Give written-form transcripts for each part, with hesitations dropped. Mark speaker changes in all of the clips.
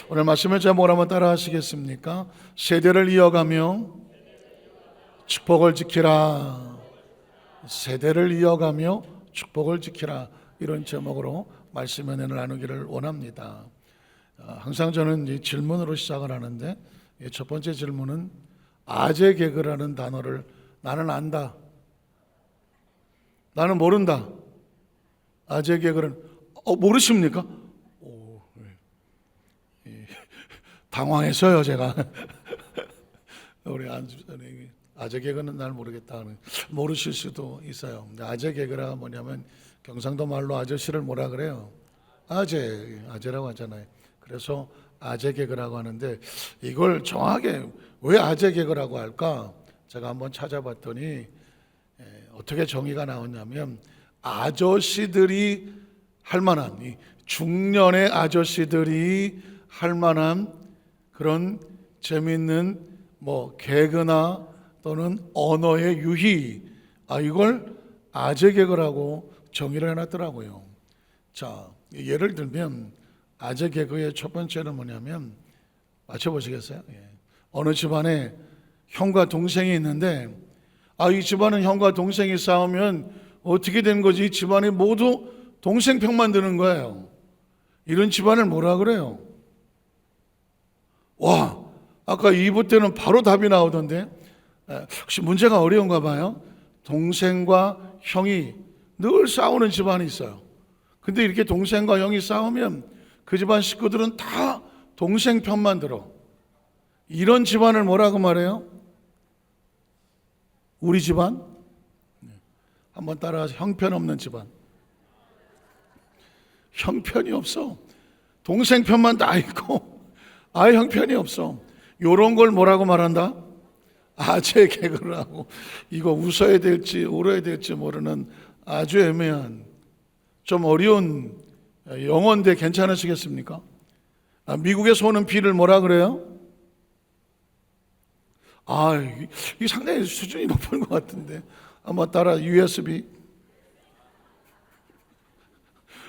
Speaker 1: 오늘 말씀을 제목 한번 따라 하시겠습니까? 세대를 이어가며 축복을 지키라. 세대를 이어가며 축복을 지키라. 이런 제목으로 말씀의 은혜를 나누기를 원합니다. 항상 저는 이 질문으로 시작을 하는데, 첫 번째 질문은 아재 개그라는 단어를 나는 안다, 나는 모른다. 아재 개그는 모르십니까? 당황해서요 제가. 우리 아재 개그는 날 모르겠다. 모르실 수도 있어요. 근데 아재 개그가 뭐냐면 경상도 말로 아저씨를 뭐라 그래요? 아재라고 하잖아요. 그래서 아재 개그라고 하는데, 이걸 정확하게 왜 아재 개그라고 할까? 제가 한번 찾아봤더니 어떻게 정의가 나왔냐면, 아저씨들이 할 만한, 이 중년의 아저씨들이 할 만한 그런 재미있는 개그나 또는 언어의 유희, 이걸 아재 개그라고 정의를 해놨더라고요. 자, 예를 들면 아재 개그의 첫 번째는 뭐냐면, 맞춰보시겠어요? 어느 집안에 형과 동생이 있는데, 이 집안은 형과 동생이 싸우면 어떻게 된 거지? 이 집안이 모두 동생 편만 드는 거예요. 이런 집안을 뭐라 그래요? 와, 아까 2부 때는 바로 답이 나오던데, 혹시 문제가 어려운가 봐요. 동생과 형이 늘 싸우는 집안이 있어요. 근데 이렇게 동생과 형이 싸우면 그 집안 식구들은 다 동생 편만 들어. 이런 집안을 뭐라고 말해요? 우리 집안? 한번 따라하세요. 형편없는 집안. 형편이 없어. 동생 편만 다 있고 아예 형편이 없어. 요런 걸 뭐라고 말한다? 아재 개그를 하고, 이거 웃어야 될지 울어야 될지 모르는 아주 애매한, 좀 어려운 영어인데 괜찮으시겠습니까? 미국에서 오는 비를 뭐라 그래요? 이 상당히 수준이 높은 것 같은데, 한번 따라 USB.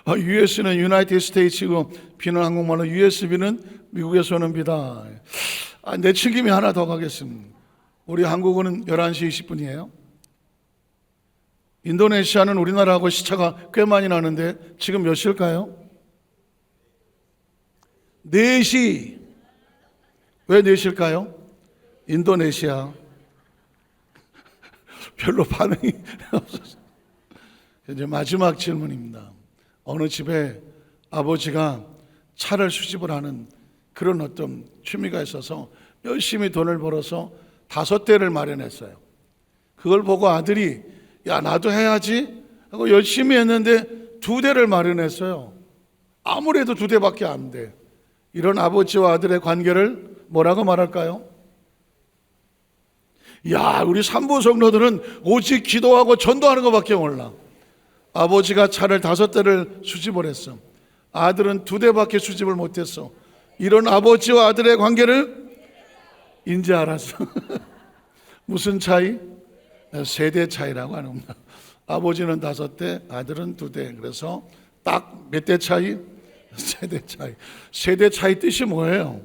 Speaker 1: US는 United States이고 비는 한국말로 USB는 미국에서 오는 비다. 내친김이 하나 더 가겠습니다. 우리 한국은 11시 20분이에요. 인도네시아는 우리나라하고 시차가 꽤 많이 나는데 지금 몇 시일까요? 4시. 왜 4시일까요? 인도네시아. 별로 반응이 없어서. 이제 마지막 질문입니다. 어느 집에 아버지가 차를 수집을 하는 그런 어떤 취미가 있어서 열심히 돈을 벌어서 5대를 마련했어요. 그걸 보고 아들이 야 나도 해야지 하고 열심히 했는데 2대를 마련했어요. 아무래도 2대밖에 안 돼. 이런 아버지와 아들의 관계를 뭐라고 말할까요? 우리 산부 성도들은 오직 기도하고 전도하는 것밖에 몰라. 아버지가 차를 5대를 수집을 했어. 아들은 2대밖에 수집을 못했어. 이런 아버지와 아들의 관계를 이제 알았어. 무슨 차이? 세대 차이라고 하는 겁니다. 아버지는 5대, 아들은 2대. 그래서 딱 몇 대 차이? 세대 차이. 세대 차이 뜻이 뭐예요?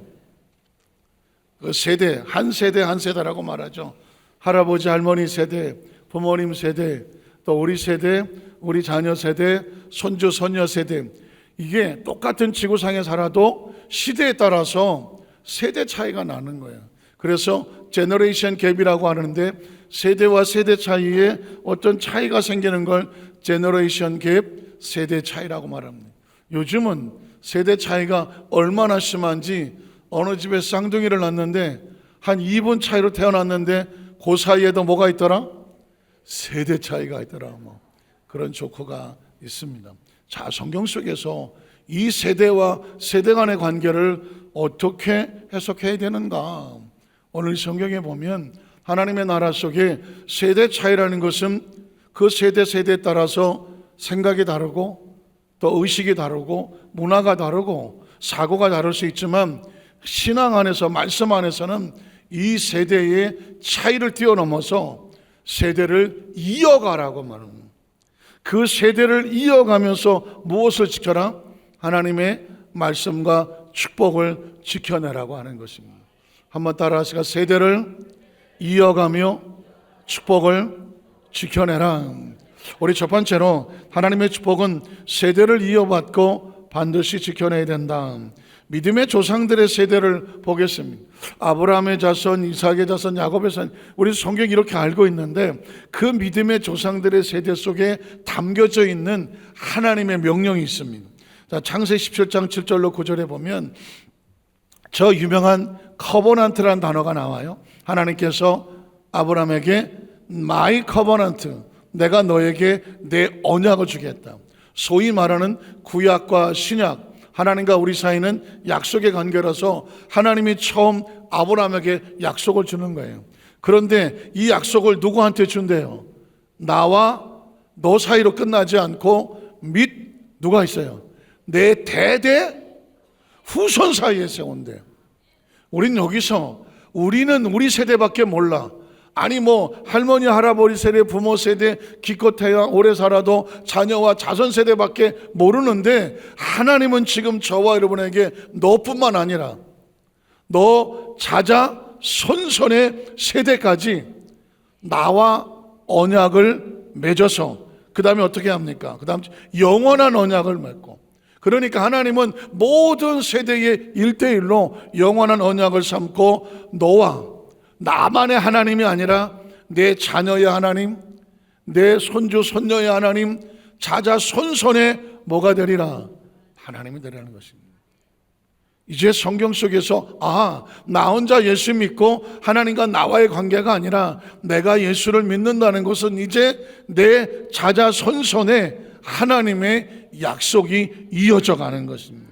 Speaker 1: 그 세대, 한 세대라고 말하죠. 할아버지, 할머니 세대, 부모님 세대, 또 우리 세대, 우리 자녀 세대, 손주, 손녀 세대. 이게 똑같은 지구상에 살아도 시대에 따라서 세대 차이가 나는 거예요. 그래서 제너레이션 갭이라고 하는데, 세대와 세대 차이에 어떤 차이가 생기는 걸 제너레이션 갭, 세대 차이라고 말합니다. 요즘은 세대 차이가 얼마나 심한지, 어느 집에 쌍둥이를 낳는데 한 2분 차이로 태어났는데 그 사이에도 뭐가 있더라? 세대 차이가 있더라. 그런 조커가 있습니다. 자, 성경 속에서 이 세대와 세대 간의 관계를 어떻게 해석해야 되는가? 오늘 성경에 보면 하나님의 나라 속에 세대 차이라는 것은 그 세대에 따라서 생각이 다르고 또 의식이 다르고 문화가 다르고 사고가 다를 수 있지만, 신앙 안에서, 말씀 안에서는 이 세대의 차이를 뛰어넘어서 세대를 이어가라고 말합니다. 그 세대를 이어가면서 무엇을 지켜라? 하나님의 말씀과 축복을 지켜내라고 하는 것입니다. 한번 따라하시까 세대를 이어가며 축복을 지켜내라. 우리 첫 번째로 하나님의 축복은 세대를 이어받고 반드시 지켜내야 된다. 믿음의 조상들의 세대를 보겠습니다. 아브라함의 자손, 이삭의 자손, 야곱의 자손, 우리 성경 이렇게 알고 있는데 그 믿음의 조상들의 세대 속에 담겨져 있는 하나님의 명령이 있습니다. 자, 창세기 17장 7절로 9절에 보면 저 유명한 커버넌트라는 단어가 나와요. 하나님께서 아브라함에게 마이 커버넌트, 내가 너에게 내 언약을 주겠다. 소위 말하는 구약과 신약, 하나님과 우리 사이는 약속의 관계라서 하나님이 처음 아브라함에게 약속을 주는 거예요. 그런데 이 약속을 누구한테 준대요? 나와 너 사이로 끝나지 않고 및 누가 있어요? 내 대대 후손 사이에 세운대요. 우린 여기서 우리는 우리 세대밖에 몰라. 아니 할머니 할아버지 세대, 부모 세대 기껏해야 오래 살아도 자녀와 자손 세대밖에 모르는데 하나님은 지금 저와 여러분에게 너뿐만 아니라 너 자자 손손의 세대까지 나와 언약을 맺어서 그 다음에 어떻게 합니까? 그 다음 영원한 언약을 맺고, 그러니까 하나님은 모든 세대의 1대1로 영원한 언약을 삼고 너와 나만의 하나님이 아니라 내 자녀의 하나님, 내 손주 손녀의 하나님, 자자 손손의 뭐가 되리라? 하나님이 되리라는 것입니다. 이제 성경 속에서 나 혼자 예수 믿고 하나님과 나와의 관계가 아니라 내가 예수를 믿는다는 것은 이제 내 자자 손손에 하나님의 약속이 이어져 가는 것입니다.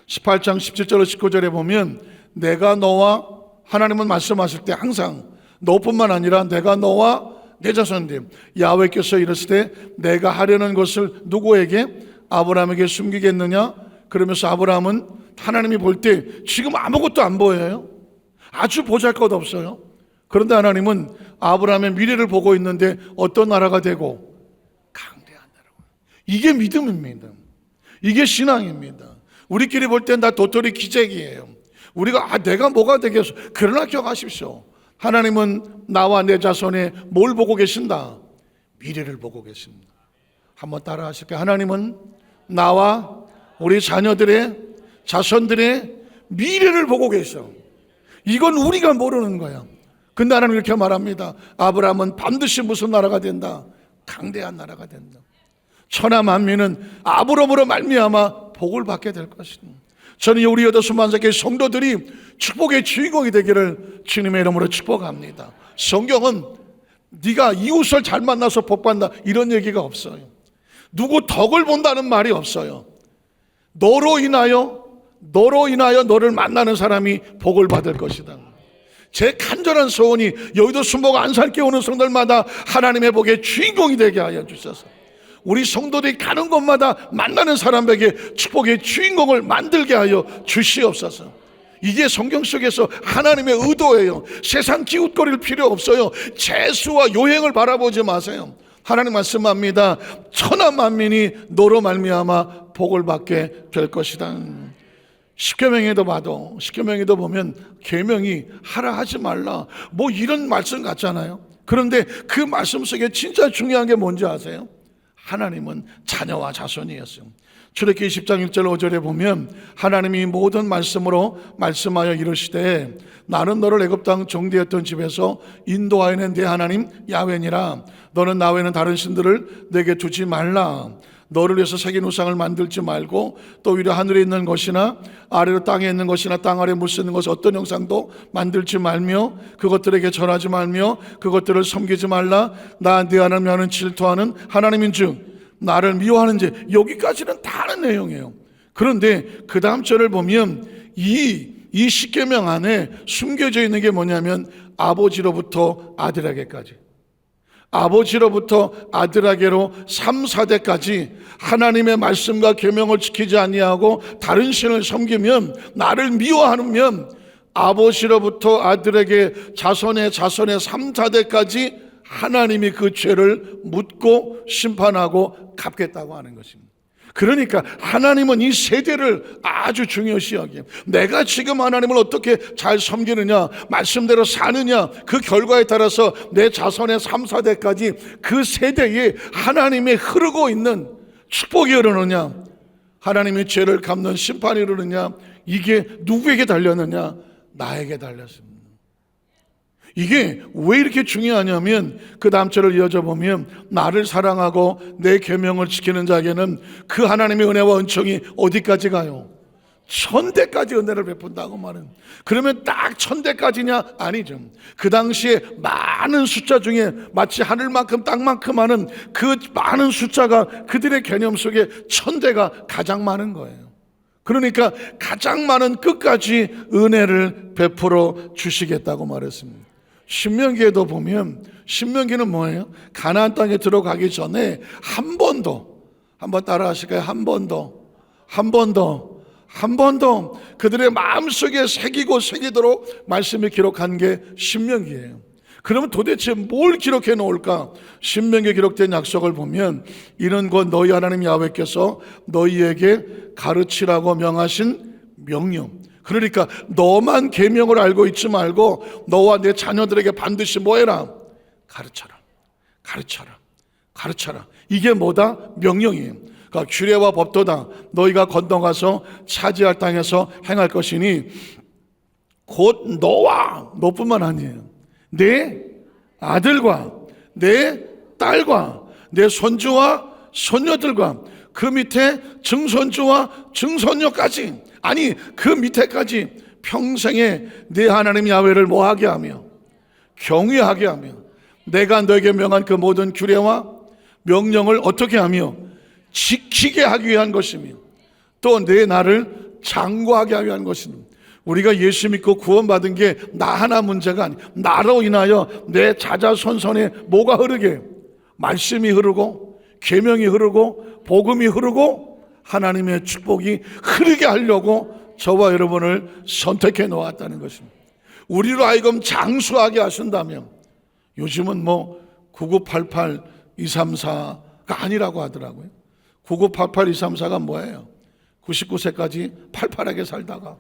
Speaker 1: 18장 17절 19절에 보면 내가 너와, 하나님은 말씀하실 때 항상 너뿐만 아니라 내가 너와 내 자손들, 야훼께서 이르시되 내가 하려는 것을 누구에게? 아브라함에게 숨기겠느냐? 그러면서 아브라함은 하나님이 볼 때 지금 아무것도 안 보여요. 아주 보잘것없어요. 그런데 하나님은 아브라함의 미래를 보고 있는데 어떤 나라가 되고? 강대한 나라가. 이게 믿음입니다. 이게 신앙입니다. 우리끼리 볼 땐 다 도토리 기적이에요. 우리가 내가 뭐가 되겠어? 그러나 기억하십시오. 하나님은 나와 내 자손에 뭘 보고 계신다? 미래를 보고 계십니다. 한번 따라 하실까요? 하나님은 나와 우리 자녀들의 자손들의 미래를 보고 계셔. 이건 우리가 모르는 거야. 근데 하나님 이렇게 말합니다. 아브라함은 반드시 무슨 나라가 된다? 강대한 나라가 된다. 천하 만민은 아브라함으로 말미암아 복을 받게 될 것이다. 저는 우리 여덟수만사교회 성도들이 축복의 주인공이 되기를 주님의 이름으로 축복합니다. 성경은 네가 이웃을 잘 만나서 복 받는다 이런 얘기가 없어요. 누구 덕을 본다는 말이 없어요. 너로 인하여 너를 만나는 사람이 복을 받을 것이다. 제 간절한 소원이 여의도 순복 안산교회 오는 성도들마다 하나님의 복의 주인공이 되게 하여 주셔서 우리 성도들이 가는 곳마다 만나는 사람에게 축복의 주인공을 만들게 하여 주시옵소서. 이게 성경 속에서 하나님의 의도예요. 세상 기웃거릴 필요 없어요. 재수와 요행을 바라보지 마세요. 하나님 말씀합니다. 천하 만민이 너로 말미암아 복을 받게 될 것이다. 십계명에도 보면 계명이 하라 하지 말라 이런 말씀 같잖아요. 그런데 그 말씀 속에 진짜 중요한 게 뭔지 아세요? 하나님은 자녀와 자손이었어요. 출애굽기 10장 1절 5절에 보면 하나님이 모든 말씀으로 말씀하여 이르시되 나는 너를 애굽 땅 종되었던 집에서 인도하여낸 내 하나님 야훼니라. 너는 나 외에는 다른 신들을 내게 두지 말라. 너를 위해서 새긴 우상을 만들지 말고 또 위로 하늘에 있는 것이나 아래로 땅에 있는 것이나 땅 아래 물 쓰는 것 어떤 형상도 만들지 말며 그것들에게 절하지 말며 그것들을 섬기지 말라. 나 네 하나님을 질투하는 하나님인즉 나를 미워하는지. 여기까지는 다 아는 내용이에요. 그런데 그 다음 절을 보면 이 십계명 안에 숨겨져 있는 게 뭐냐면 아버지로부터 아들에게까지, 아버지로부터 아들에게로 3, 4대까지 하나님의 말씀과 계명을 지키지 아니하고 다른 신을 섬기면, 나를 미워하면 아버지로부터 아들에게 자손의 3, 4대까지 하나님이 그 죄를 묻고 심판하고 갚겠다고 하는 것입니다. 그러니까 하나님은 이 세대를 아주 중요시 여겨요. 내가 지금 하나님을 어떻게 잘 섬기느냐, 말씀대로 사느냐, 그 결과에 따라서 내 자손의 3, 4대까지 그 세대에 하나님의 흐르고 있는 축복이 흐르느냐, 하나님의 죄를 갚는 심판이 흐르느냐, 이게 누구에게 달렸느냐? 나에게 달렸습니다. 이게 왜 이렇게 중요하냐면 그 다음 절을 이어져 보면 나를 사랑하고 내 계명을 지키는 자에게는 그 하나님의 은혜와 은총이 어디까지 가요? 천대까지 은혜를 베푼다고 말은. 그러면 딱 천대까지냐? 아니죠. 그 당시에 많은 숫자 중에 마치 하늘만큼 땅만큼 많은 그 많은 숫자가 그들의 개념 속에 천대가 가장 많은 거예요. 그러니까 가장 많은 끝까지 은혜를 베풀어 주시겠다고 말했습니다. 신명기에도 보면, 신명기는 뭐예요? 가나안 땅에 들어가기 전에 한 번 더, 한번 따라 하실까요? 한 번 더 그들의 마음속에 새기고 새기도록 말씀을 기록한 게 신명기예요. 그러면 도대체 뭘 기록해 놓을까? 신명기에 기록된 약속을 보면 이는 곧 너희 하나님 야훼께서 너희에게 가르치라고 명하신 명령. 그러니까 너만 계명을 알고 있지 말고 너와 내 자녀들에게 반드시 뭐 해라? 가르쳐라. 이게 뭐다? 명령이에요. 그러니까 규례와 법도다. 너희가 건너가서 차지할 땅에서 행할 것이니 곧 너와, 너뿐만 아니에요, 내 아들과 내 딸과 내 손주와 손녀들과 그 밑에 증손주와 증손녀까지, 아니 그 밑에까지 평생에 내 하나님 야훼를 뭐하게 하며 경외하게 하며 내가 너에게 명한 그 모든 규례와 명령을 어떻게 하며 지키게 하기 위한 것이며 또 내 나를 장구하게 하기 위한 것입니다. 우리가 예수 믿고 구원받은 게 나 하나 문제가 아니에요. 나로 인하여 내 자자손손에 뭐가 흐르게? 말씀이 흐르고 계명이 흐르고 복음이 흐르고 하나님의 축복이 흐르게 하려고 저와 여러분을 선택해 놓았다는 것입니다. 우리로 하여금 장수하게 하신다면, 요즘은 뭐 9988 234가 아니라고 하더라고요. 9988 234가 뭐예요? 99세까지 팔팔하게 살다가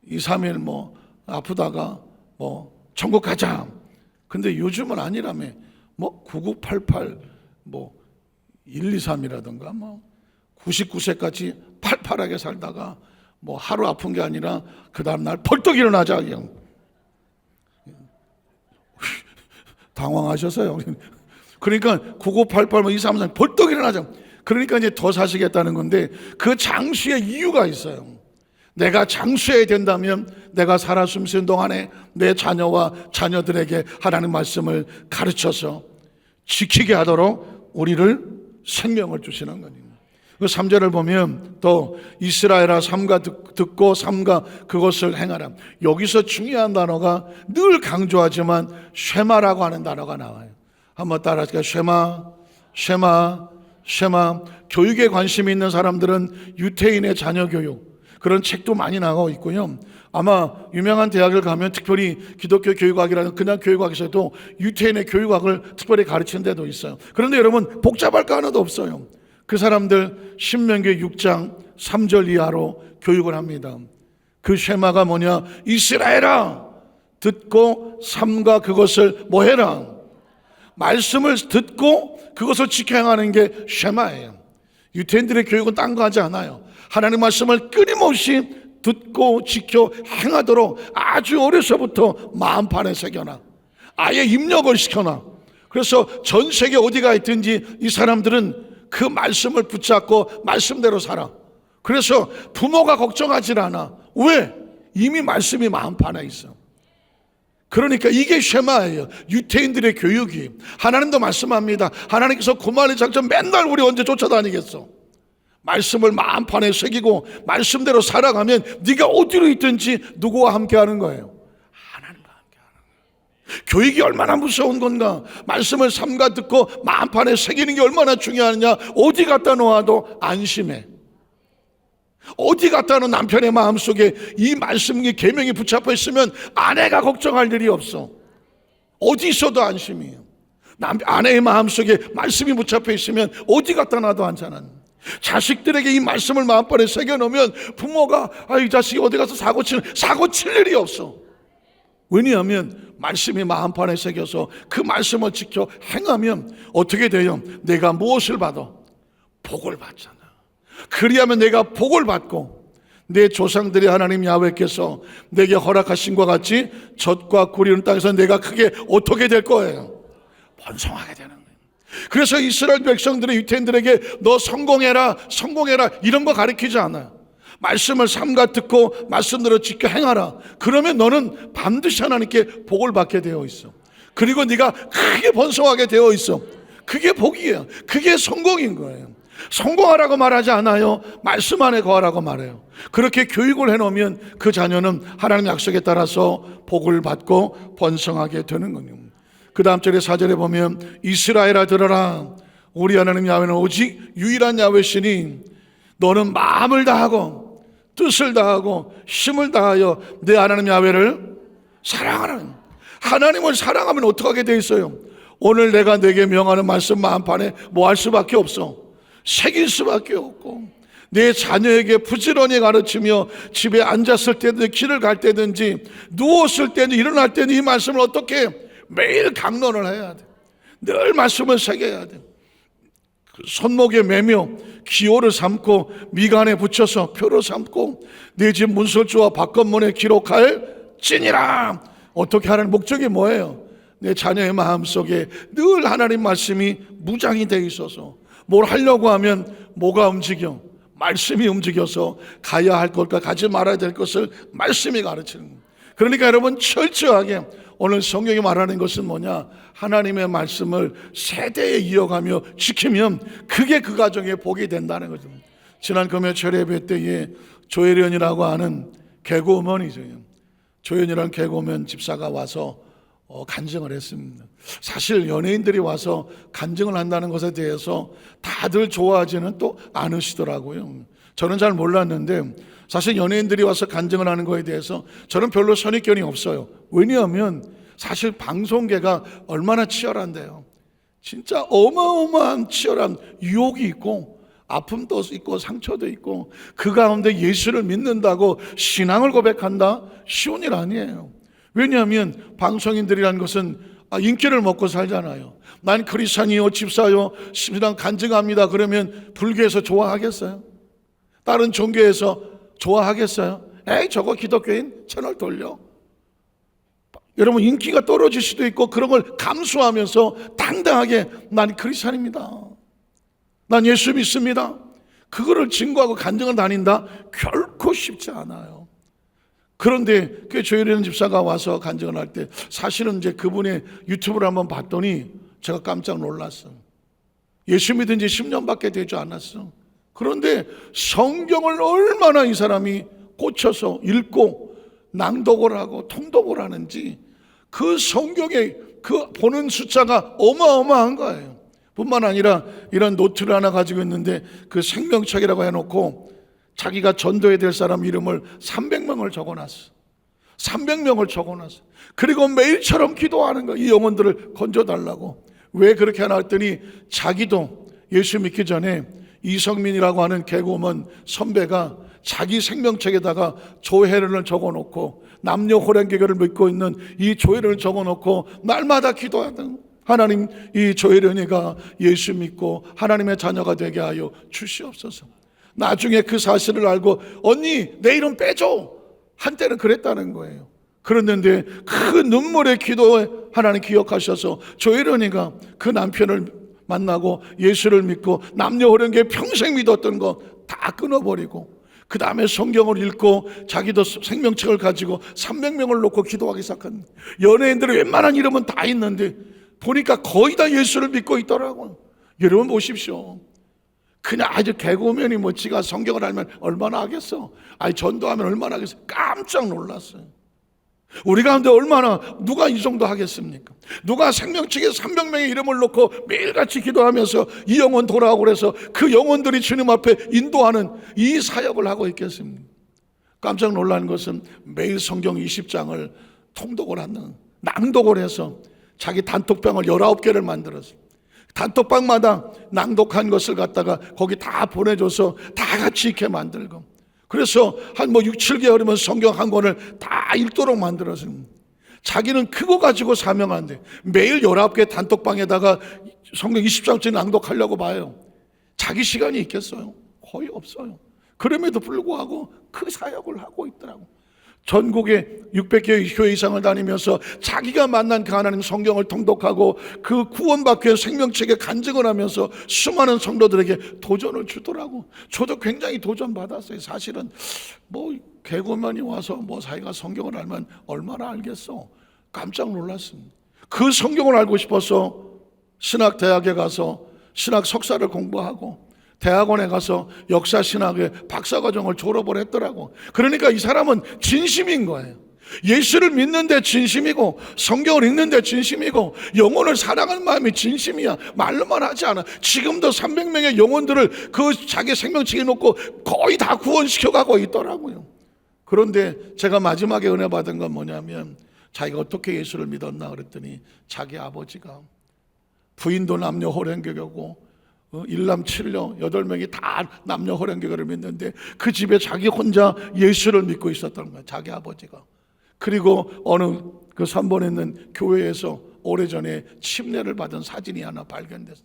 Speaker 1: 2, 3일 뭐 아프다가 뭐 천국 가자. 근데 요즘은 아니라며. 뭐 9988 뭐 1, 2, 3이라든가 뭐 99세까지 팔팔하게 살다가 뭐 하루 아픈 게 아니라 그 다음날 벌떡 일어나자. 그냥 당황하셨어요. 그러니까 9988 뭐 2, 3, 4 벌떡 일어나자. 그러니까 이제 더 사시겠다는 건데 그 장수의 이유가 있어요. 내가 장수해야 된다면 내가 살아 숨쉬는 동안에 내 자녀와 자녀들에게 하나님 말씀을 가르쳐서 지키게 하도록 우리를 생명을 주시는 거예요. 그 3절을 보면 또 이스라엘아 삼가 듣고 삼가 그것을 행하라. 여기서 중요한 단어가 늘 강조하지만 쉐마라고 하는 단어가 나와요. 한번 따라 하실까요? 쉐마. 교육에 관심이 있는 사람들은 유태인의 자녀 교육, 그런 책도 많이 나가고 있고요. 아마 유명한 대학을 가면 특별히 기독교 교육학이라는 그냥 교육학에서도 유태인의 교육학을 특별히 가르치는 데도 있어요. 그런데 여러분 복잡할 거 하나도 없어요. 그 사람들 신명기 6장 3절 이하로 교육을 합니다. 그 쉐마가 뭐냐? 이스라엘아 듣고 삼가 그것을 뭐 해라? 말씀을 듣고 그것을 지켜 행하는 게 쉐마예요. 유태인들의 교육은 딴 거 하지 않아요. 하나님 말씀을 끊임없이 듣고 지켜 행하도록 아주 어려서부터 마음판에 새겨놔. 아예 입력을 시켜놔. 그래서 전 세계 어디가 있든지 이 사람들은 그 말씀을 붙잡고 말씀대로 살아. 그래서 부모가 걱정하지 않아. 왜? 이미 말씀이 마음판에 있어. 그러니까 이게 쉐마예요. 유태인들의 교육이. 하나님도 말씀합니다. 하나님께서 구만의 작전 맨날 우리 언제 쫓아다니겠어? 말씀을 마음판에 새기고 말씀대로 살아가면 네가 어디로 있든지 누구와 함께하는 거예요? 하나님과 함께하는 거예요. 교육이 얼마나 무서운 건가? 말씀을 삼가 듣고 마음판에 새기는 게 얼마나 중요하느냐? 어디 갖다 놓아도 안심해. 어디 갖다 놓은 남편의 마음속에 이 말씀이 계명이 붙잡혀 있으면 아내가 걱정할 일이 없어. 어디 있어도 안심이에요. 아내의 마음속에 말씀이 붙잡혀 있으면 어디 갖다 놔도 안전한. 자식들에게 이 말씀을 마음판에 새겨놓으면 부모가 이 자식이 어디 가서 사고 칠 일이 없어. 왜냐하면 말씀이 마음판에 새겨서 그 말씀을 지켜 행하면 어떻게 돼요? 내가 무엇을 받아? 복을 받잖아. 그리하면 내가 복을 받고 내 조상들이 하나님 야훼께서 내게 허락하신 것 같이 젖과 꿀이 흐르는 땅에서 내가 크게 어떻게 될 거예요? 번성하게 되는 거예요. 그래서 이스라엘 백성들이 유태인들에게 너 성공해라 이런 거 가르치지 않아요. 말씀을 삼가 듣고 말씀대로 지켜 행하라. 그러면 너는 반드시 하나님께 복을 받게 되어 있어. 그리고 네가 크게 번성하게 되어 있어. 그게 복이에요. 그게 성공인 거예요. 성공하라고 말하지 않아요. 말씀 안에 거하라고 말해요. 그렇게 교육을 해놓으면 그 자녀는 하나님의 약속에 따라서 복을 받고 번성하게 되는 거예요. 그 다음 절에 4절에 보면 이스라엘아 들어라. 우리 하나님 야훼는 오직 유일한 야훼시니 너는 마음을 다하고 뜻을 다하고 힘을 다하여 내 하나님 야훼를 사랑하라. 하나님을 사랑하면 어떻게 하게 돼 있어요? 오늘 내가 내게 명하는 말씀 마음판에 뭐 할 수밖에 없어. 새길 수밖에 없고 내 자녀에게 부지런히 가르치며 집에 앉았을 때든지 길을 갈 때든지 누웠을 때든지 일어날 때는 이 말씀을 어떻게 매일 강론을 해야 돼. 늘 말씀을 새겨야 돼. 그 손목에 매며 기호를 삼고 미간에 붙여서 표를 삼고 내 집 문설주와 바깥문에 기록할 찐이라. 어떻게 하라는 목적이 뭐예요? 내 자녀의 마음속에 늘 하나님 말씀이 무장이 돼 있어서 뭘 하려고 하면 뭐가 움직여? 말씀이 움직여서 가야 할 것과 가지 말아야 될 것을 말씀이 가르치는 거예요. 그러니까 여러분 철저하게 오늘 성경이 말하는 것은 뭐냐? 하나님의 말씀을 세대에 이어가며 지키면 그게 그 가정의 복이 된다는 거죠. 지난 금요 철예배 때에 조혜련이라고 하는 개그우먼이죠. 조혜련이라는 개그우먼 집사가 와서 간증을 했습니다. 사실 연예인들이 와서 간증을 한다는 것에 대해서 다들 좋아하지는 또 않으시더라고요. 저는 잘 몰랐는데 사실 연예인들이 와서 간증을 하는 거에 대해서 저는 별로 선입견이 없어요. 왜냐하면 사실 방송계가 얼마나 치열한데요. 진짜 어마어마한 치열한 유혹이 있고 아픔도 있고 상처도 있고 그 가운데 예수를 믿는다고 신앙을 고백한다? 쉬운 일 아니에요. 왜냐하면 방송인들이라는 것은 인기를 먹고 살잖아요. 난 크리스찬이요 집사요 신앙 간증합니다. 그러면 불교에서 좋아하겠어요? 다른 종교에서 좋아하겠어요? 에이 저거 기독교인 채널 돌려. 여러분 인기가 떨어질 수도 있고 그런 걸 감수하면서 당당하게 난 크리스찬입니다. 난 예수 믿습니다. 그거를 증거하고 간증을 다닌다? 결코 쉽지 않아요. 그런데 그 조혜련 집사가 와서 간증을 할 때 사실은 이제 그분의 유튜브를 한번 봤더니 제가 깜짝 놀랐어요. 예수 믿은 지 10년밖에 되지 않았어. 그런데 성경을 얼마나 이 사람이 꽂혀서 읽고 낭독을 하고 통독을 하는지 그 성경의 그 보는 숫자가 어마어마한 거예요. 뿐만 아니라 이런 노트를 하나 가지고 있는데 그 생명책이라고 해놓고 자기가 전도해야 될 사람 이름을 300명을 적어놨어. 300명을 적어놨어. 그리고 매일처럼 기도하는 거야. 이 영혼들을 건져달라고. 왜 그렇게 하나 했더니 자기도 예수 믿기 전에 이성민이라고 하는 개그우먼 선배가 자기 생명책에다가 조혜련을 적어놓고 남녀 호랭개교를 믿고 있는 이 조혜련을 적어놓고 날마다 기도하던 하나님 이 조혜련이가 예수 믿고 하나님의 자녀가 되게 하여 주시옵소서. 나중에 그 사실을 알고 언니 내 이름 빼줘 한때는 그랬다는 거예요. 그랬는데 그 눈물의 기도에 하나님 기억하셔서 조혜련이가 그 남편을 만나고 예수를 믿고 남녀 호랭개 평생 믿었던 거 다 끊어버리고 그 다음에 성경을 읽고 자기도 생명책을 가지고 300명을 놓고 기도하기 시작한 연예인들의 웬만한 이름은 다 있는데 보니까 거의 다 예수를 믿고 있더라고요. 여러분 보십시오. 그냥 아주 개그우먼이 뭐 지가 성경을 알면 얼마나 하겠어. 아니 전도하면 얼마나 하겠어. 깜짝 놀랐어요. 우리 가운데 얼마나 누가 이 정도 하겠습니까? 누가 생명책에 300명의 이름을 놓고 매일같이 기도하면서 이 영혼 돌아오고 그래서 그 영혼들이 주님 앞에 인도하는 이 사역을 하고 있겠습니까? 깜짝 놀란 것은 매일 성경 20장을 통독을 하는 낭독을 해서 자기 단톡방을 19개를 만들었어요. 단톡방마다 낭독한 것을 갖다가 거기 다 보내줘서 다 같이 읽게 만들고, 그래서 한 6, 7개월이면 성경 한 권을 다 읽도록 만들어서 자기는 그거 가지고 사명한대. 매일 19개 단톡방에다가 성경 20장씩 낭독하려고 봐요. 자기 시간이 있겠어요? 거의 없어요. 그럼에도 불구하고 그 사역을 하고 있더라고. 전국에 600개 교회 이상을 다니면서 자기가 만난 그 하나님 성경을 통독하고 그 구원받기 위해 생명책에 간증을 하면서 수많은 성도들에게 도전을 주더라고. 저도 굉장히 도전받았어요. 사실은 개그맨이 와서 자기가 성경을 알면 얼마나 알겠어. 깜짝 놀랐습니다. 그 성경을 알고 싶어서 신학대학에 가서 신학 석사를 공부하고 대학원에 가서 역사신학의 박사과정을 졸업을 했더라고. 그러니까 이 사람은 진심인 거예요. 예수를 믿는 데 진심이고 성경을 읽는 데 진심이고 영혼을 사랑하는 마음이 진심이야. 말로만 하지 않아. 지금도 300명의 영혼들을 그 자기 생명책에 놓고 거의 다 구원시켜가고 있더라고요. 그런데 제가 마지막에 은혜 받은 건 뭐냐면, 자기가 어떻게 예수를 믿었나 그랬더니 자기 아버지가 부인도 남녀 호랭교교고 일남 7녀 8명이 다 남녀 호랭교교를 믿는데 그 집에 자기 혼자 예수를 믿고 있었던 거야, 자기 아버지가. 그리고 어느 그 산본에 있는 교회에서 오래전에 침례를 받은 사진이 하나 발견됐어.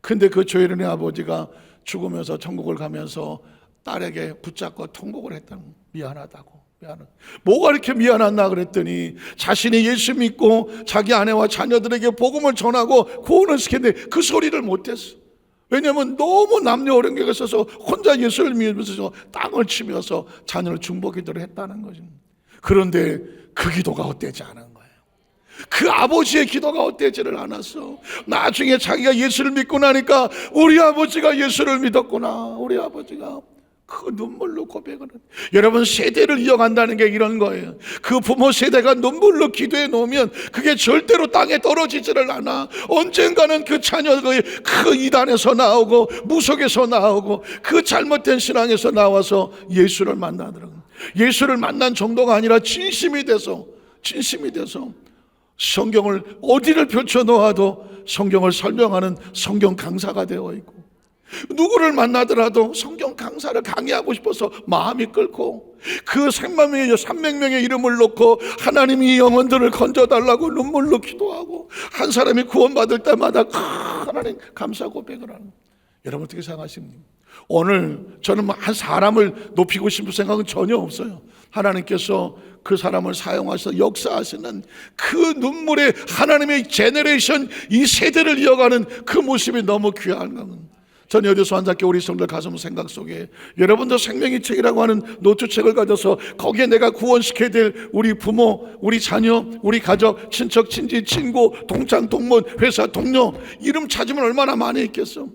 Speaker 1: 근데 그 조혜련의 아버지가 죽으면서 천국을 가면서 딸에게 붙잡고 통곡을 했다는 거야. 미안하다고. 뭐가 이렇게 미안하나 그랬더니 자신이 예수 믿고 자기 아내와 자녀들에게 복음을 전하고 구원을 시켰는데 그 소리를 못했어. 왜냐하면 너무 남녀 호랭교가 있어서 혼자 예수를 믿으면서 땅을 치면서 자녀를 중보기도를 했다는 거죠. 그런데 그 기도가 헛되지 않은 거예요. 그 아버지의 기도가 헛되지를 않았어. 나중에 자기가 예수를 믿고 나니까 우리 아버지가 예수를 믿었구나. 우리 아버지가 그 눈물로 고백을 해. 여러분, 세대를 이어간다는 게 이런 거예요. 그 부모 세대가 눈물로 기도해 놓으면 그게 절대로 땅에 떨어지지를 않아. 언젠가는 그 자녀의 그 이단에서 나오고 무속에서 나오고 그 잘못된 신앙에서 나와서 예수를 만나더라고요. 예수를 만난 정도가 아니라 진심이 돼서 성경을 어디를 펼쳐 놓아도 성경을 설명하는 성경 강사가 되어 있고, 누구를 만나더라도 성경 강사를 강의하고 싶어서 마음이 끓고 그 300명의 이름을 놓고 하나님이 영혼들을 건져달라고 눈물로 기도하고 한 사람이 구원받을 때마다 하나님 감사 고백을 하는. 여러분 어떻게 생각하십니까? 오늘 저는 한 사람을 높이고 싶은 생각은 전혀 없어요. 하나님께서 그 사람을 사용하셔서 역사하시는 그 눈물의 하나님의 제너레이션, 이 세대를 이어가는 그 모습이 너무 귀한 겁니다. 전 어디서 앉았게 우리 성도 가슴 생각 속에 여러분도 생명의 책이라고 하는 노트책을 가져서 거기에 내가 구원시켜야 될 우리 부모, 우리 자녀, 우리 가족, 친척, 친지, 친구, 동창, 동문, 회사 동료 이름 찾으면 얼마나 많이 있겠어.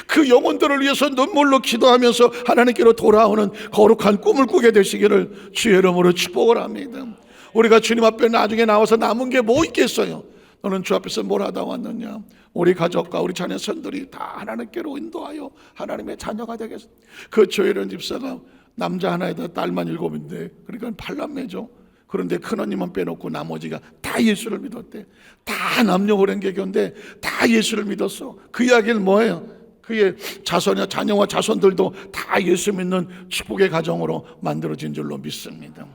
Speaker 1: 그 영혼들을 위해서 눈물로 기도하면서 하나님께로 돌아오는 거룩한 꿈을 꾸게 되시기를 주의 이름으로 축복을 합니다. 우리가 주님 앞에 나중에 나와서 남은 게 뭐 있겠어요? 너는 주 앞에서 뭘 하다 왔느냐? 우리 가족과 우리 자녀선들이 다 하나님께로 인도하여 하나님의 자녀가 되겠어. 그 조혜련 집사가 남자 하나에다 딸만 7인데 그러니까 8남매죠. 그런데 큰언니만 빼놓고 나머지가 다 예수를 믿었대. 다 남녀 호랭개교인데 다 예수를 믿었어. 그 이야기는 뭐예요? 그의 자손이나 자녀와 자손들도 다 예수 믿는 축복의 가정으로 만들어진 줄로 믿습니다.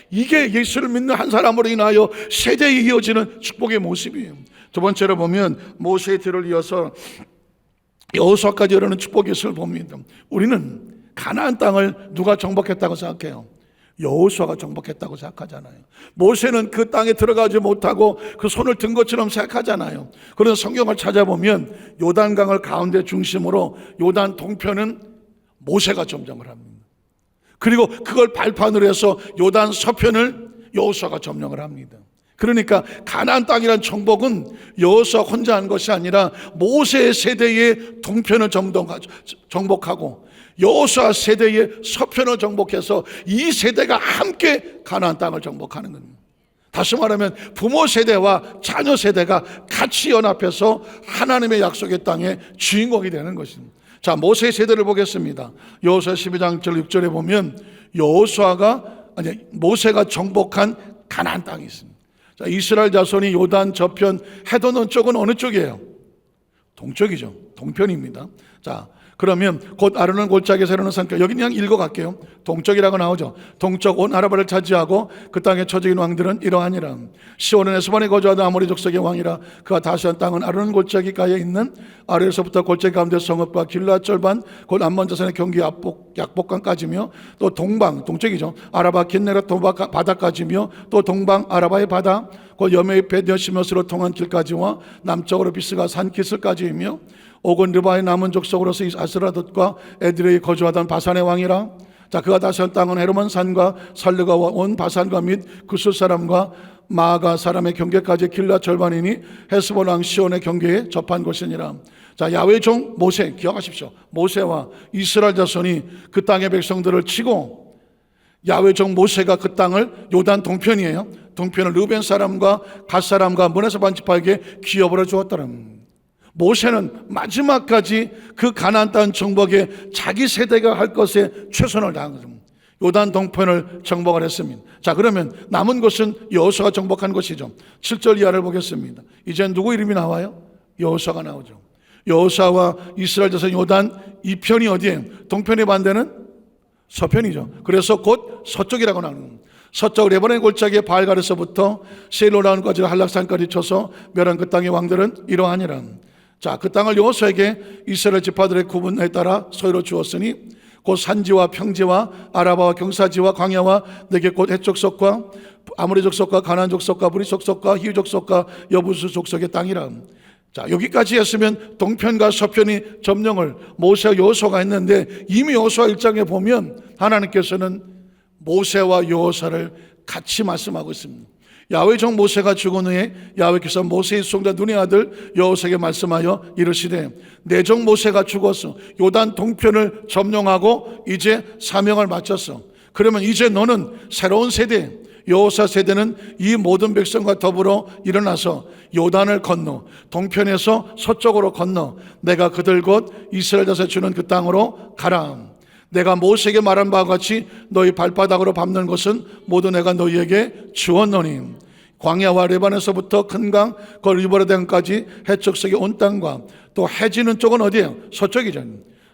Speaker 1: 이게 예수를 믿는 한 사람으로 인하여 세대에 이어지는 축복의 모습이에요. 두 번째로 보면 모세의 뒤를 이어서 여호수아까지 이르는 축복의 것을 봅니다. 우리는 가나안 땅을 누가 정복했다고 생각해요? 여호수아가 정복했다고 생각하잖아요. 모세는 그 땅에 들어가지 못하고 그 손을 든 것처럼 생각하잖아요. 그래서 성경을 찾아보면 요단강을 가운데 중심으로 요단 동편은 모세가 점령을 합니다. 그리고 그걸 발판으로 해서 요단 서편을 여호수아가 점령을 합니다. 그러니까 가나안 땅이란 정복은 여호수아 혼자 한 것이 아니라 모세의 세대의 동편을 정복하고 여호수아 세대의 서편을 정복해서 이 세대가 함께 가나안 땅을 정복하는 겁니다. 다시 말하면 부모 세대와 자녀 세대가 같이 연합해서 하나님의 약속의 땅의 주인공이 되는 것입니다. 자, 모세의 세대를 보겠습니다. 여호수아 12장 6절에 보면 모세가 정복한 가나안 땅이 있습니다. 자, 이스라엘 자손이 요단 저편 해돋는 쪽은 어느 쪽이에요? 동쪽이죠. 동편입니다. 자, 그러면 곧 아르논 골짜기에 세우는 산가, 여기 그냥 읽어갈게요. 동쪽이라고 나오죠. 동쪽 온 아라바를 차지하고 그 땅의 초적인 왕들은 이러하니라. 시온은 에스본에 거주하던 아모리 족속의 왕이라. 그가 다시한 땅은 아르논 골짜기가에 있는 아래에서부터 골짜기 가운데 성읍과 길르앗 절반 곧 암몬자산의 경기 약복강까지며 또 동방, 동쪽이죠. 아라바 긴네렛 바다까지며 또 동방 아라바의 바다 곧 여메의 베드시못으로 통한 길까지와 남쪽으로 비스가 산기슭까지이며 오건 르바의 남은 족속으로서 아스라돗과 에드레이 거주하던 바산의 왕이라. 자, 그가 다시한 땅은 헤르몬 산과 살르가 온 바산과 및 구스 사람과 마아가 사람의 경계까지 길라 절반이니 헤스본 왕 시온의 경계에 접한 곳이니라. 자, 야훼 종 모세, 기억하십시오. 모세와 이스라엘 자손이 그 땅의 백성들을 치고, 야훼 종 모세가 그 땅을 요단 동편이에요. 동편을 르벤 사람과 갓 사람과 므낫세 반지파에게 기업으로 주었더라. 모세는 마지막까지 그 가나안 땅 정복에 자기 세대가 할 것에 최선을 다한 거죠. 요단 동편을 정복을 했습니다. 자, 그러면 남은 것은 여호수아가 정복한 것이죠. 7절 이하를 보겠습니다. 이제 누구 이름이 나와요? 여호수아가 나오죠. 여호수아와 이스라엘 자손 요단 이 편이 어디예요? 동편의 반대는 서편이죠. 그래서 곧 서쪽이라고 나오는 겁니다. 서쪽 레바논 골짜기의 바알가르서부터 세일로라운까지 한락산까지 쳐서 멸한 그 땅의 왕들은 이러하니라. 자, 그 땅을 여호수아에게 이스라엘 지파들의 구분에 따라 소유로 주었으니 곧 산지와 평지와 아라바와 경사지와 광야와 내게 곧 헷족속과 아모리 족속과 가나안 족속과 브리 족속과 히위 족속과 여부수 족속의 땅이라. 자, 여기까지 했으면 동편과 서편이 점령을 모세와 여호수아가 했는데 이미 여호수아 1장에 보면 하나님께서는 모세와 여호수아를 같이 말씀하고 있습니다. 야훼 종 모세가 죽은 후에 야훼께서 모세의 수송자 눈의 아들 여호수아에게 말씀하여 이르시되 내 종 모세가 죽었어. 요단 동편을 점령하고 이제 사명을 마쳤어. 그러면 이제 너는 새로운 세대, 여호수아 세대는 이 모든 백성과 더불어 일어나서 요단을 건너 동편에서 서쪽으로 건너 내가 그들 곧 이스라엘 자손에 주는 그 땅으로 가라. 내가 모세에게 말한 바와 같이 너희 발바닥으로 밟는 것은 모두 내가 너희에게 주었노니 광야와 레바논에서부터 큰강 그 유브라데강까지 해적석의 온 땅과 또 해지는 쪽은 어디예요? 서쪽이죠.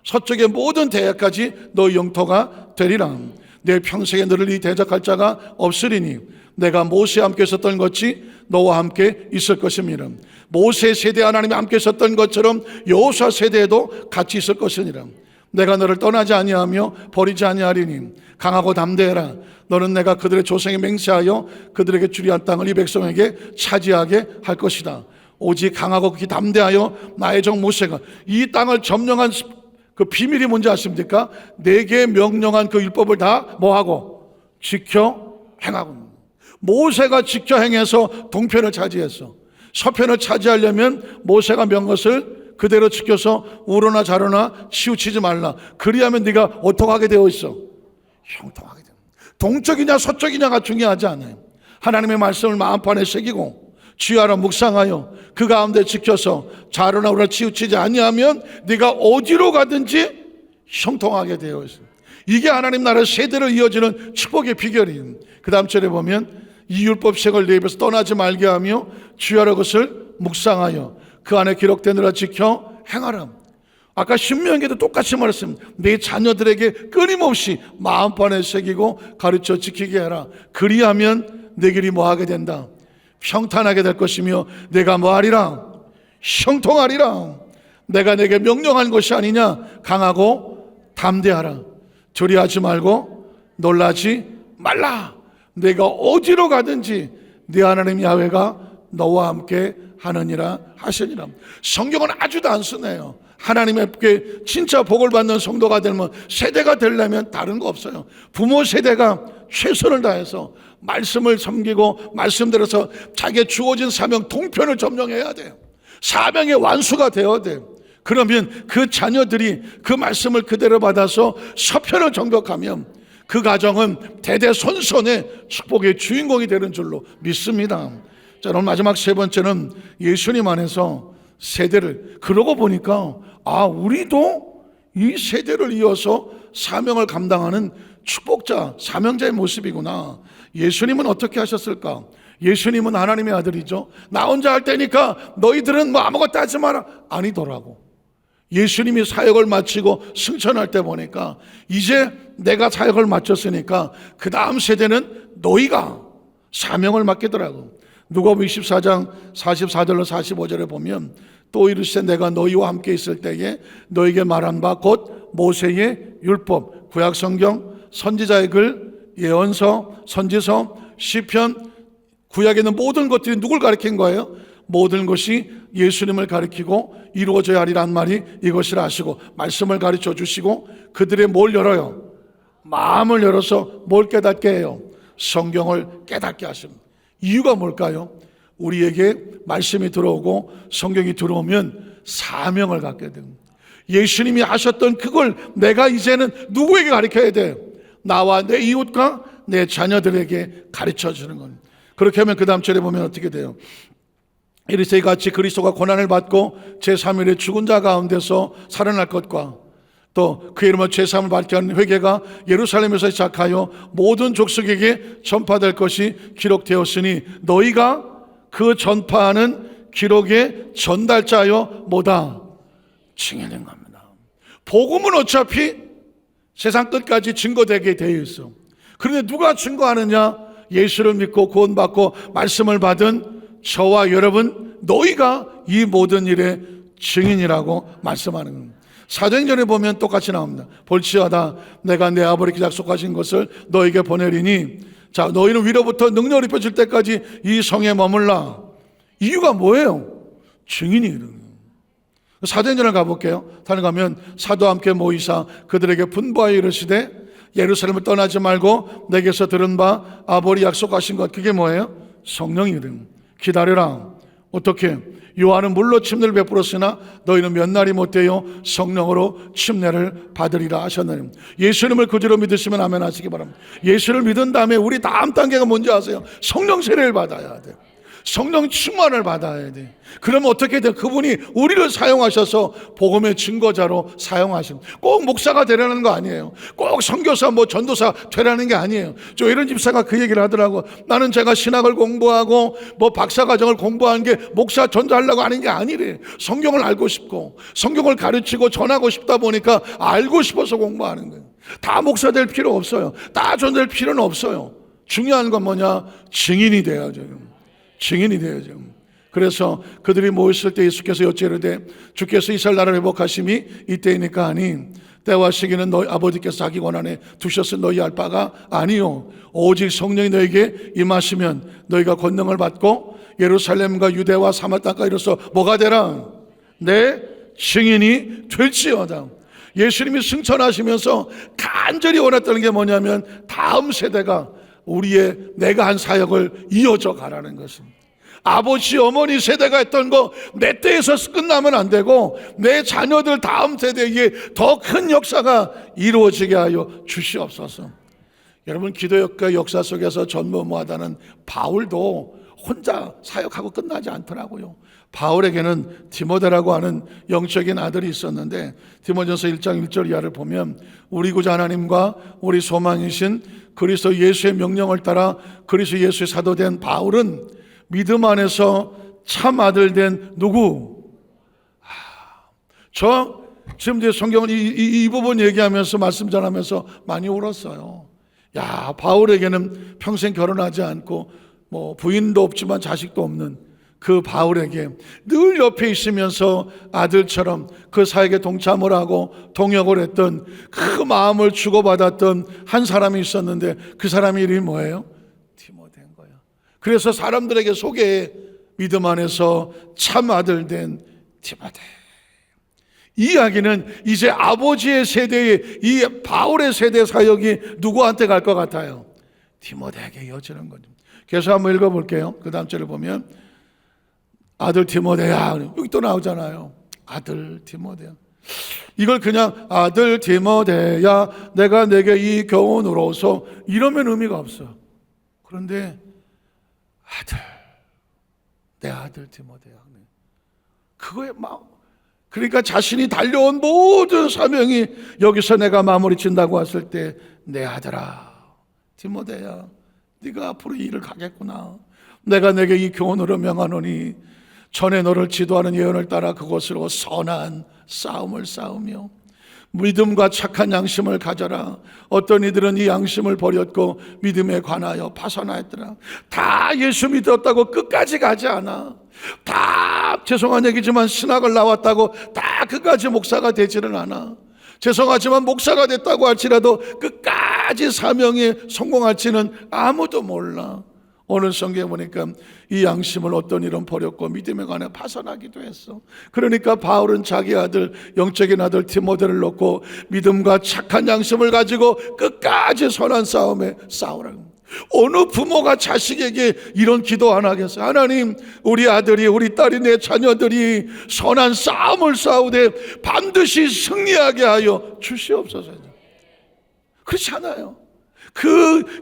Speaker 1: 서쪽의 모든 대야까지 너희 영토가 되리라. 내 평생에 너를 이 대적할 자가 없으리니 내가 모세와 함께 있었던 것이 너와 함께 있을 것입니다. 모세 세대 하나님이 함께 있었던 것처럼 여호수아 세대에도 같이 있을 것이니라. 내가 너를 떠나지 아니하며 버리지 아니하리니 강하고 담대해라. 너는 내가 그들의 조상에 맹세하여 그들에게 주리한 땅을 이 백성에게 차지하게 할 것이다. 오직 강하고 극히 담대하여 나의 종 모세가 이 땅을 점령한 그 비밀이 뭔지 아십니까? 내게 명령한 그 율법을 다 뭐하고? 지켜 행하고. 모세가 지켜 행해서 동편을 차지했어. 서편을 차지하려면 모세가 명 것을 그대로 지켜서 우러나 자러나 치우치지 말라. 그리하면 네가 어떻게 하게 되어 있어? 형통하게 되어. 동쪽이냐 서쪽이냐가 중요하지 않아요. 하나님의 말씀을 마음판에 새기고 주야로 묵상하여 그 가운데 지켜서 자러나 우러나 치우치지 아니하면 네가 어디로 가든지 형통하게 되어 있어. 이게 하나님 나라 세대를 이어지는 축복의 비결이에요. 그 다음 절에 보면 이 율법책을 내 입에서 떠나지 말게 하며 주야로 그것을 묵상하여 그 안에 기록되느라 지켜 행하라. 아까 신명기도 똑같이 말했습니다. 내 자녀들에게 끊임없이 마음판에 새기고 가르쳐 지키게 해라. 그리하면 내 길이 뭐하게 된다? 평탄하게 될 것이며 내가 뭐하리라? 형통하리라. 내가 내게 명령한 것이 아니냐? 강하고 담대하라. 두려워하지 말고 놀라지 말라. 내가 어디로 가든지 네 하나님 야훼가 너와 함께 하느니라 하시니라. 성경은 아주 단순해요. 하나님께 진짜 복을 받는 성도가 되면, 세대가 되려면 다른 거 없어요. 부모 세대가 최선을 다해서 말씀을 섬기고 말씀대로서 자기의 주어진 사명 동편을 점령해야 돼요. 사명의 완수가 되어야 돼요. 그러면 그 자녀들이 그 말씀을 그대로 받아서 서편을 정복하면 그 가정은 대대손손의 축복의 주인공이 되는 줄로 믿습니다. 자, 오늘 마지막 세 번째는 예수님 안에서 세대를, 그러고 보니까 우리도 이 세대를 이어서 사명을 감당하는 축복자, 사명자의 모습이구나. 예수님은 어떻게 하셨을까? 예수님은 하나님의 아들이죠. 나 혼자 할 테니까 너희들은 뭐 아무것도 하지 마라. 아니더라고. 예수님이 사역을 마치고 승천할 때 보니까 이제 내가 사역을 마쳤으니까 그 다음 세대는 너희가 사명을 맡기더라고. 누가복음 24장 44절로 45절에 보면 또 이르시되 내가 너희와 함께 있을 때에 너희에게 말한 바 곧 모세의 율법, 구약성경, 선지자의 글, 예언서, 선지서, 시편, 구약에 있는 모든 것들이 누굴 가리킨 거예요? 모든 것이 예수님을 가리키고 이루어져야 하리란 말이 이것이라 하시고 말씀을 가르쳐 주시고 그들의 뭘 열어요? 마음을 열어서 뭘 깨닫게 해요? 성경을 깨닫게 하십니다. 이유가 뭘까요? 우리에게 말씀이 들어오고 성경이 들어오면 사명을 갖게 됩니다. 예수님이 하셨던 그걸 내가 이제는 누구에게 가르쳐야 돼요? 나와 내 이웃과 내 자녀들에게 가르쳐 주는 겁니다. 그렇게 하면 그 다음 절에 보면 어떻게 돼요? 이르시되 같이 그리스도가 고난을 받고 제3일에 죽은 자 가운데서 살아날 것과 또 그 이름으로 제3을 받게 하는 회개가 예루살렘에서 시작하여 모든 족속에게 전파될 것이 기록되었으니 너희가 그 전파하는 기록의 전달자여 뭐다? 증인인 겁니다. 복음은 어차피 세상 끝까지 증거되게 되어 있어. 그런데 누가 증거하느냐? 예수를 믿고 구원받고 말씀을 받은 저와 여러분, 너희가 이 모든 일의 증인이라고 말씀하는 겁니다. 사도행전에 보면 똑같이 나옵니다. 볼지어다 내가 내 아버지께 약속하신 것을 너에게 보내리니 자 너희는 위로부터 능력을 입혀질 때까지 이 성에 머물라. 이유가 뭐예요? 증인이거든요. 사도행전을 가볼게요. 다른 가면 사도와 함께 모이사 그들에게 분부하여 이르시되 예루살렘을 떠나지 말고 내게서 들은 바 아버지 약속하신 것 그게 뭐예요? 성령이거든요. 기다려라. 어떻게? 요한은 물로 침례를 베풀었으나 너희는 몇 날이 못되어 성령으로 침례를 받으리라 하셨느니 예수님을 그대로 믿으시면 아멘 하시기 바랍니다. 예수를 믿은 다음에 우리 다음 단계가 뭔지 아세요? 성령 세례를 받아야 돼요. 성령 충만을 받아야 돼. 그러면 어떻게 돼? 그분이 우리를 사용하셔서 복음의 증거자로 사용하시는. 꼭 목사가 되라는 거 아니에요. 꼭 선교사 뭐 전도사 되라는 게 아니에요. 저 이런 집사가 그 얘기를 하더라고. 나는 제가 신학을 공부하고 뭐 박사과정을 공부한 게 목사 전도하려고 하는 게 아니래. 성경을 알고 싶고 성경을 가르치고 전하고 싶다 보니까 알고 싶어서 공부하는 거예요. 다 목사 될 필요 없어요. 다 전도될 필요는 없어요. 중요한 건 뭐냐? 증인이 돼야죠. 증인이 되어야죠. 그래서 그들이 모였을 때 예수께서 여짜이르되 주께서 이스라엘 나라를 회복하심이 이때이니까 하니 때와 시기는 너희 아버지께서 자기 권한에 두셨을 너희 알 바가 아니요 오직 성령이 너에게 임하시면 너희가 권능을 받고 예루살렘과 유대와 사마리아 땅까지 이르러서 뭐가 되라? 내 증인이 될지어다. 예수님이 승천하시면서 간절히 원했던 게 뭐냐면 다음 세대가 우리의 내가 한 사역을 이어져 가라는 것입니다. 아버지 어머니 세대가 했던 거 내 때에서 끝나면 안 되고 내 자녀들 다음 세대에 더 큰 역사가 이루어지게 하여 주시옵소서. 여러분 기도역과 역사 속에서 전무후무하다는 바울도 혼자 사역하고 끝나지 않더라고요. 바울에게는 디모데라고 하는 영적인 아들이 있었는데 디모데전서 1장 1절 이하를 보면 우리 구주 하나님과 우리 소망이신 그리스도 예수의 명령을 따라 그리스도 예수의 사도된 바울은 믿음 안에서 참 아들 된 누구? 저 지금 이제 성경을 이 부분 얘기하면서 말씀 전하면서 많이 울었어요. 야, 바울에게는 평생 결혼하지 않고 뭐 부인도 없지만 자식도 없는 그 바울에게 늘 옆에 있으면서 아들처럼 그 사역에 동참을 하고 동역을 했던 그 마음을 주고받았던 한 사람이 있었는데 그 사람의 이름이 뭐예요? 디모데인 거야. 그래서 사람들에게 소개해 믿음 안에서 참 아들 된 디모데. 이 이야기는 이제 아버지의 세대의 이 바울의 세대 사역이 누구한테 갈 것 같아요? 디모데에게 이어지는 거죠. 그래서 한번 읽어볼게요. 그 다음 절을 보면 아들 디모데야 여기 또 나오잖아요. 아들 디모데야. 이걸 그냥 아들 디모데야 내가 내게 이 교훈으로서 이러면 의미가 없어. 그런데 아들 내 아들 디모데야. 그거에 막 그러니까 자신이 달려온 모든 사명이 여기서 내가 마무리 짓는다고 했을 때 내 아들아 디모데야, 네가 앞으로 이 일을 가겠구나. 내가 내게 이 교훈으로 명하노니 전에 너를 지도하는 예언을 따라 그것으로 선한 싸움을 싸우며 믿음과 착한 양심을 가져라. 어떤 이들은 이 양심을 버렸고 믿음에 관하여 파산하였더라. 다 예수 믿었다고 끝까지 가지 않아. 다 죄송한 얘기지만 신학을 나왔다고 다 끝까지 목사가 되지는 않아. 죄송하지만 목사가 됐다고 할지라도 끝까지 사명에 성공할지는 아무도 몰라. 오늘 성경에 보니까 이 양심을 어떤 일은 버렸고 믿음에 관해 파산하기도 했어. 그러니까 바울은 자기 아들, 영적인 아들 디모데를 놓고 믿음과 착한 양심을 가지고 끝까지 선한 싸움에 싸우라고. 어느 부모가 자식에게 이런 기도 안 하겠어요? 하나님, 우리 아들이, 우리 딸이, 내 자녀들이 선한 싸움을 싸우되 반드시 승리하게 하여 주시옵소서. 그렇지 않아요.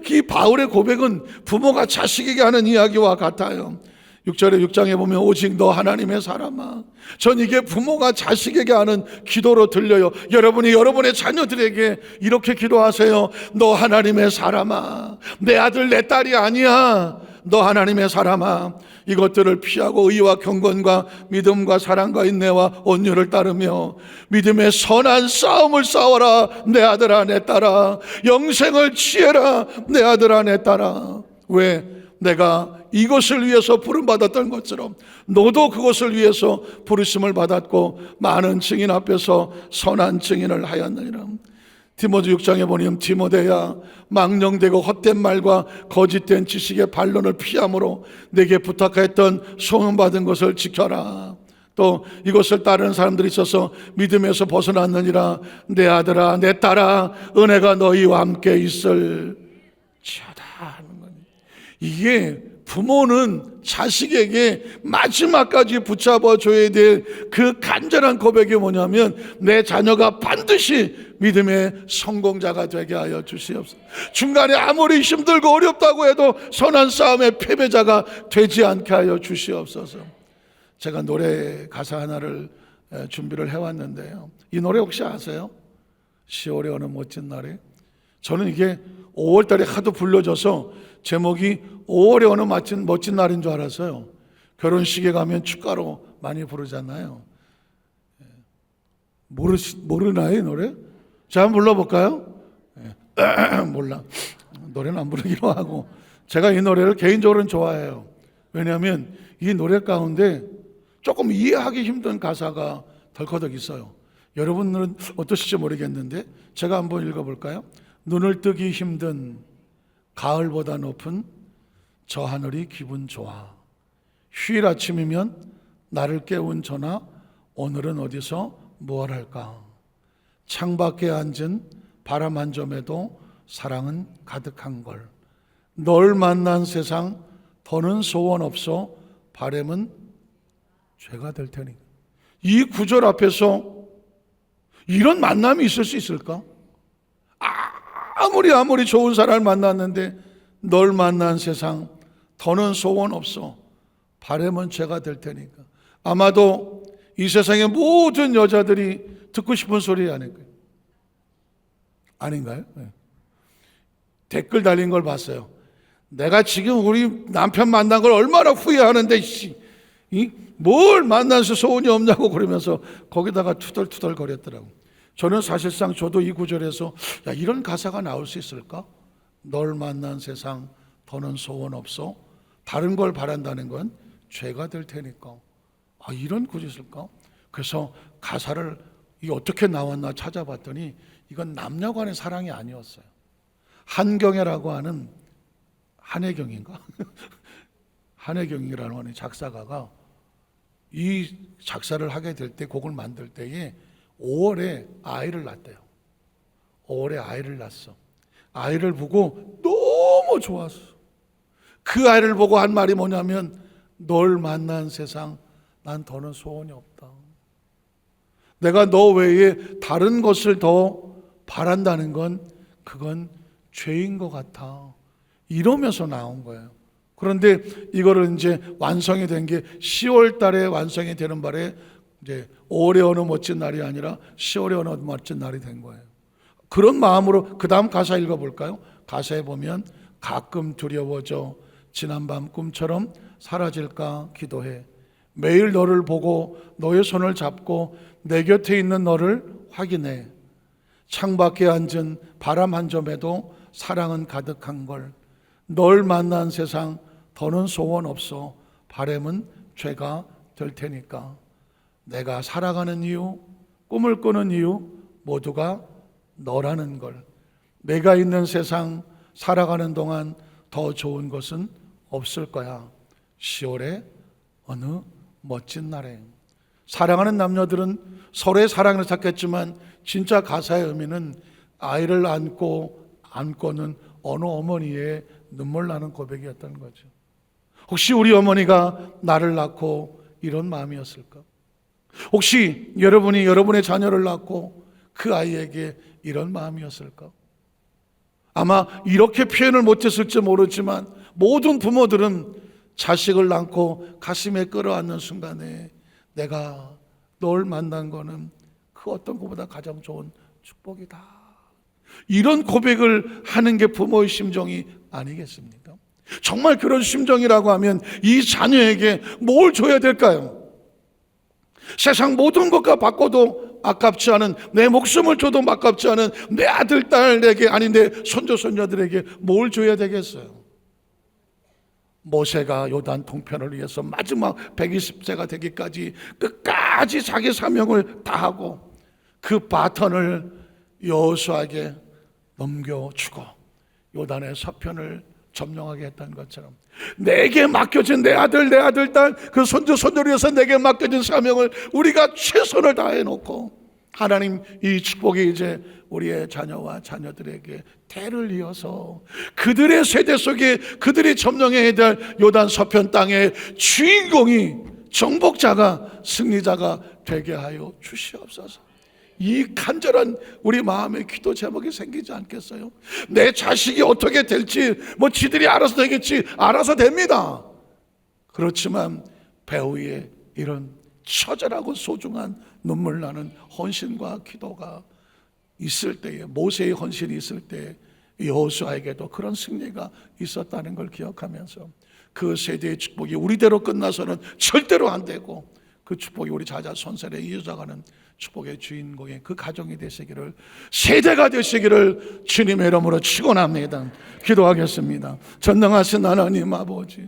Speaker 1: 이 바울의 고백은 부모가 자식에게 하는 이야기와 같아요. 6절에 6장에 보면 오직 너 하나님의 사람아. 전 이게 부모가 자식에게 하는 기도로 들려요. 여러분이 여러분의 자녀들에게 이렇게 기도하세요. 너 하나님의 사람아. 내 아들 내 딸이 아니야. 너 하나님의 사람아. 이것들을 피하고 의와 경건과 믿음과 사랑과 인내와 온유를 따르며 믿음의 선한 싸움을 싸워라. 내 아들아 내 딸아. 영생을 취해라. 내 아들아 내 딸아. 왜? 내가 이것을 위해서 부름받았던 것처럼 너도 그것을 위해서 부르심을 받았고 많은 증인 앞에서 선한 증인을 하였느니라. 디모데 6장에 보면 디모데야, 망령되고 헛된 말과 거짓된 지식의 반론을 피함으로 내게 부탁했던 소원받은 것을 지켜라. 또 이것을 따르는 사람들이 있어서 믿음에서 벗어났느니라. 내 아들아 내 딸아, 은혜가 너희와 함께 있을 지어다 하는 거니. 이게 부모는 자식에게 마지막까지 붙잡아 줘야 될 그 간절한 고백이 뭐냐면 내 자녀가 반드시 믿음의 성공자가 되게 하여 주시옵소서. 중간에 아무리 힘들고 어렵다고 해도 선한 싸움의 패배자가 되지 않게 하여 주시옵소서. 제가 노래 가사 하나를 준비를 해왔는데요. 이 노래 혹시 아세요? 10월의 어느 멋진 날에. 저는 이게 5월 달에 하도 불려져서 제목이 5월의 어느 멋진 날인 줄 알았어요. 결혼식에 가면 축가로 많이 부르잖아요. 모르나요 이 노래? 자, 한번 불러볼까요? 몰라. 노래는 안 부르기로 하고. 제가 이 노래를 개인적으로는 좋아해요. 왜냐하면 이 노래 가운데 조금 이해하기 힘든 가사가 덜커덕 있어요. 여러분들은 어떠실지 모르겠는데 제가 한번 읽어볼까요? 눈을 뜨기 힘든 가을보다 높은 저 하늘이 기분 좋아. 휴일 아침이면 나를 깨운 전화, 오늘은 어디서 뭘 할까? 창밖에 앉은 바람 한 점에도 사랑은 가득한 걸. 널 만난 세상 더는 소원 없어. 바람은 죄가 될 테니. 이 구절 앞에서 이런 만남이 있을 수 있을까? 아무리 좋은 사람을 만났는데 널 만난 세상 더는 소원 없어. 바람은 죄가 될 테니까. 아마도 이 세상의 모든 여자들이 듣고 싶은 소리 아닐까요? 아닌가요? 네. 댓글 달린 걸 봤어요. 내가 지금 우리 남편 만난 걸 얼마나 후회하는데 뭘 만나서 소원이 없냐고 그러면서 거기다가 투덜투덜 거렸더라고. 저는 사실상 저도 이 구절에서 이런 가사가 나올 수 있을까? 널 만난 세상 더는 소원 없어. 다른 걸 바란다는 건 죄가 될 테니까. 이런 구절이 있을까? 그래서 가사를 이게 어떻게 나왔나 찾아봤더니 이건 남녀 간의 사랑이 아니었어요. 한경애라고 하는 한혜경인가? 한혜경이라는 작사가가 이 작사를 하게 될 때, 곡을 만들 때에 5월에 아이를 낳았대요. 5월에 아이를 낳았어. 아이를 보고 너무 좋았어. 그 아이를 보고 한 말이 뭐냐면 널 만난 세상 난 더는 소원이 없다. 내가 너 외에 다른 것을 더 바란다는 건 그건 죄인 것 같아. 이러면서 나온 거예요. 그런데 이거를 이제 완성이 된 게 10월 달에 완성이 되는 바에 이제 5월의 어느 멋진 날이 아니라 10월의 어느 멋진 날이 된 거예요. 그런 마음으로 그 다음 가사 읽어볼까요? 가사에 보면 가끔 두려워져 지난밤 꿈처럼 사라질까 기도해. 매일 너를 보고 너의 손을 잡고 내 곁에 있는 너를 확인해. 창밖에 앉은 바람 한 점에도 사랑은 가득한 걸. 널 만난 세상 더는 소원 없어. 바람은 죄가 될 테니까. 내가 살아가는 이유, 꿈을 꾸는 이유 모두가 너라는 걸. 내가 있는 세상 살아가는 동안 더 좋은 것은 없을 거야. 10월의 어느 멋진 날에. 사랑하는 남녀들은 서로의 사랑을 찾겠지만 진짜 가사의 의미는 아이를 안고는 어느 어머니의 눈물 나는 고백이었던 거죠. 혹시 우리 어머니가 나를 낳고 이런 마음이었을까? 혹시 여러분이 여러분의 자녀를 낳고 그 아이에게 이런 마음이었을까? 아마 이렇게 표현을 못했을지 모르지만 모든 부모들은 자식을 낳고 가슴에 끌어안는 순간에 내가 널 만난 거는 그 어떤 것보다 가장 좋은 축복이다. 이런 고백을 하는 게 부모의 심정이 아니겠습니까? 정말 그런 심정이라고 하면 이 자녀에게 뭘 줘야 될까요? 세상 모든 것과 바꿔도 아깝지 않은, 내 목숨을 줘도 아깝지 않은 내 아들, 딸에게, 아니 내 손주, 손녀들에게 뭘 줘야 되겠어요? 모세가 요단 동편을 위해서 마지막 120세가 되기까지 끝까지 자기 사명을 다하고 그 바턴을 여호수아에게 넘겨주고 요단의 서편을 점령하게 했던 것처럼 내게 맡겨진 내 아들, 딸, 그 손주, 손녀를 위해서 내게 맡겨진 사명을 우리가 최선을 다해 놓고 하나님 이 축복이 이제 우리의 자녀와 자녀들에게 대를 이어서 그들의 세대 속에 그들이 점령해야 될 요단 서편 땅의 주인공이, 정복자가, 승리자가 되게 하여 주시옵소서. 이 간절한 우리 마음의 기도 제목이 생기지 않겠어요? 내 자식이 어떻게 될지 뭐 지들이 알아서 되겠지, 알아서 됩니다. 그렇지만 배후에 이런 처절하고 소중한 눈물 나는 헌신과 기도가 있을 때에, 모세의 헌신이 있을 때 여호수아에게도 그런 승리가 있었다는 걸 기억하면서 그 세대의 축복이 우리대로 끝나서는 절대로 안 되고 그 축복이 우리 자손세대에 이어져가는 축복의 주인공의 그 가정이 되시기를, 세대가 되시기를 주님의 이름으로 축원합니다. 기도하겠습니다. 전능하신 하나님 아버지,